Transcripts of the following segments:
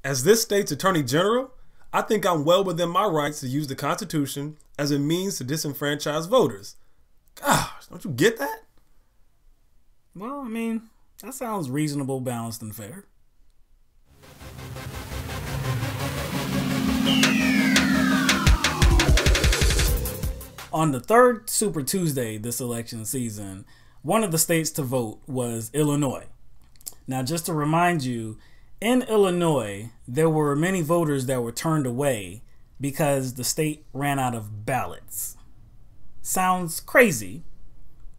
As this state's attorney general, I think I'm well within my rights to use the Constitution as a means to disenfranchise voters. Gosh, don't you get that? Well, I mean, that sounds reasonable, balanced, and fair. On the third Super Tuesday this election season, one of the states to vote was Illinois. Now, just to remind you, in Illinois, there were many voters that were turned away because the state ran out of ballots. Sounds crazy.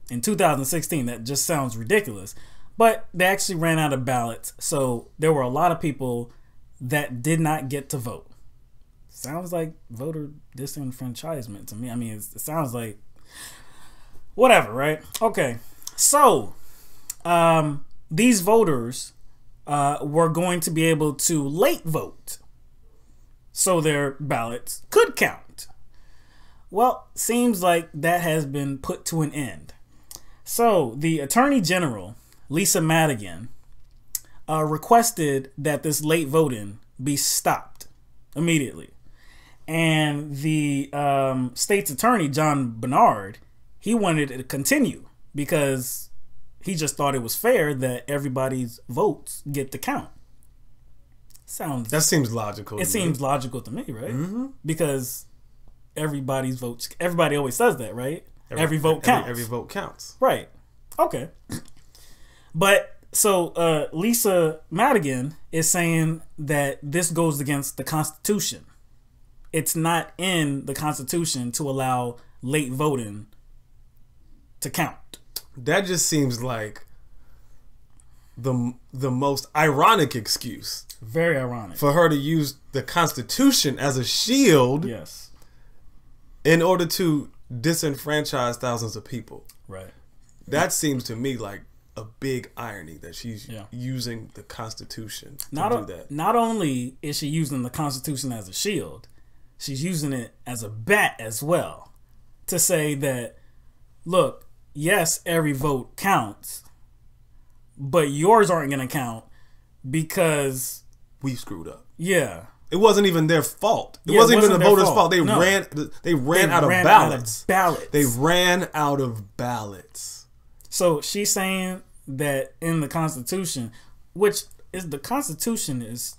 In 2016, that just sounds ridiculous. But they actually ran out of ballots, so there were a lot of people that did not get to vote. Sounds like voter disenfranchisement to me. I mean, it sounds like whatever, right? Okay, so these voters were going to be able to late vote, so their ballots could count. Well, seems like that has been put to an end. So the Attorney General, Lisa Madigan, requested that this late voting be stopped immediately. And the state's attorney, John Bernard, he wanted it to continue because he just thought it was fair that everybody's votes get to count. That seems logical. It seems logical to me, right? Mm-hmm. Because everybody's votes, everybody always says that, right? Every vote counts. Every vote counts. Right. Okay. But so Lisa Madigan is saying that this goes against the Constitution. It's not in the Constitution to allow late voting to count. That just seems like the most ironic excuse. Very ironic. For her to use the Constitution as a shield. Yes. In order to disenfranchise thousands of people. Right. That seems to me like a big irony that she's using the Constitution to do that. Not only is she using the Constitution as a shield, she's using it as a bat as well to say that, look, yes, every vote counts, but yours aren't going to count because we screwed up. Yeah. It wasn't even their fault. It wasn't even the voters' fault. They ran out of ballots. They ran out of ballots. So she's saying that in the Constitution, which is the Constitution is,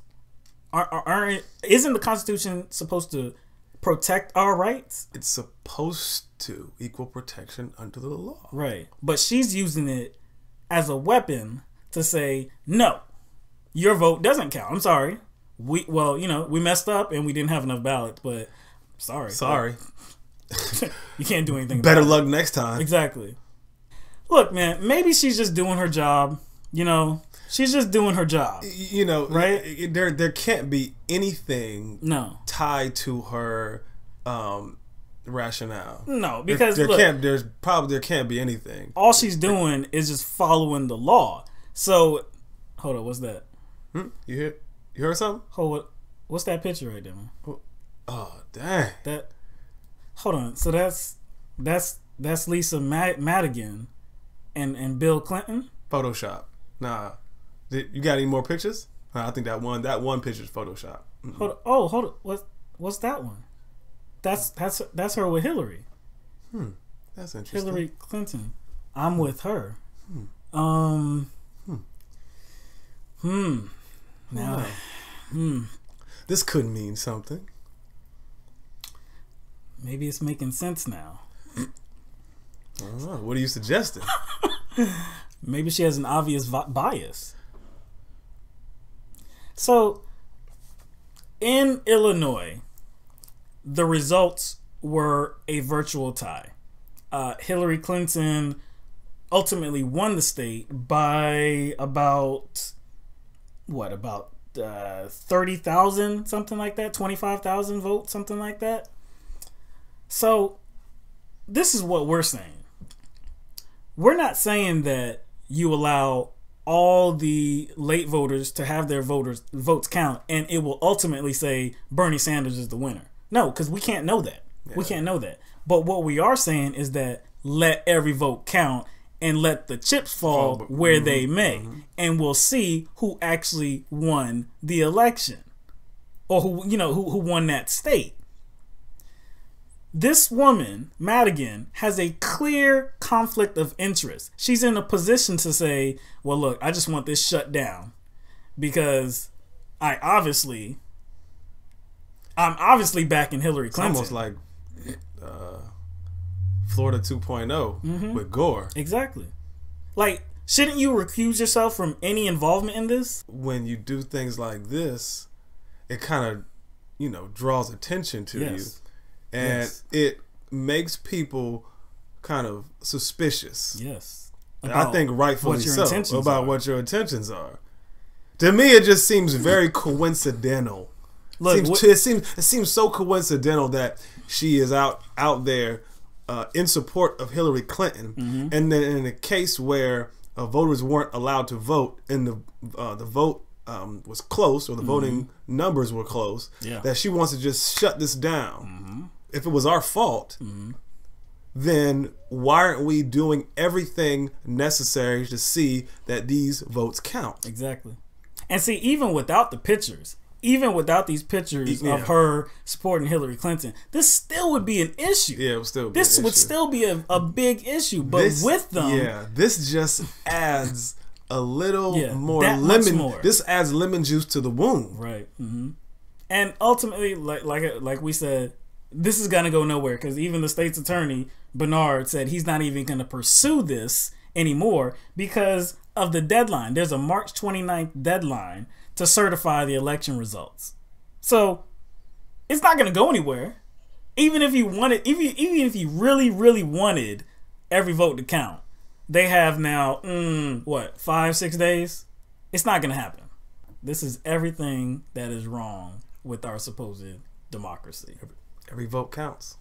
isn't the Constitution supposed to protect our rights? It's supposed to, equal protection under the law. Right. But she's using it as a weapon to say, no, your vote doesn't count. I'm sorry. We messed up and we didn't have enough ballots, but sorry. You can't do anything about it. Better luck next time. Exactly. Look, man, maybe she's just doing her job. She's just doing her job. Right? There can't be anything tied to her rationale. No, because there can't be anything. All she's doing is just following the law. So, hold on, what's that? You heard something? What's that picture right there, man? Oh, dang. Hold on. So that's Lisa Madigan and Bill Clinton? Photoshop. Nah. You got any more pictures? I think that one picture is Photoshop. Hold on. What's that one? That's her with Hillary. That's interesting. Hillary Clinton. I'm with her. Now, this could mean something. Maybe it's making sense now. I don't know. What are you suggesting? Maybe she has an obvious bias. So, in Illinois, the results were a virtual tie. Hillary Clinton ultimately won the state by about 30,000, something like that, 25,000 votes, something like that. So this is what we're saying. We're not saying that you allow all the late voters to have their votes count and it will ultimately say Bernie Sanders is the winner. No, because we can't know that. Yeah. We can't know that. But what we are saying is that let every vote count and let the chips fall where they may. And we'll see who actually won the election. or who won that state. This woman, Madigan, has a clear conflict of interest. She's in a position to say, well, look, I just want this shut down because I'm obviously backing Hillary Clinton. It's almost like Florida 2.0 with Gore. Exactly. Like, shouldn't you recuse yourself from any involvement in this? When you do things like this, it kind of, draws attention to you. And it makes people kind of suspicious. Yes. I think rightfully so. About what your intentions are. To me, it just seems very coincidental. Look, it seems so coincidental that she is out there in support of Hillary Clinton, and then in a case where voters weren't allowed to vote, and the vote was close, or the voting numbers were close, that she wants to just shut this down. If it was our fault, then why aren't we doing everything necessary to see that these votes count? Exactly. And see, even without the pictures, even without these pictures of her supporting Hillary Clinton, this still would be an issue. Yeah, it would still be this an would issue. Still be a big issue. But with them, this just adds a little more lemon. This adds lemon juice to the wound, right? And ultimately, like we said, this is gonna go nowhere because even the state's attorney Bernard said he's not even gonna pursue this anymore because of the deadline. There's a March 29th deadline to certify the election results, so it's not gonna go anywhere. Even if you wanted, even if you really wanted every vote to count, they have now 5-6 days. It's not gonna happen. This is everything that is wrong with our supposed democracy. Every vote counts.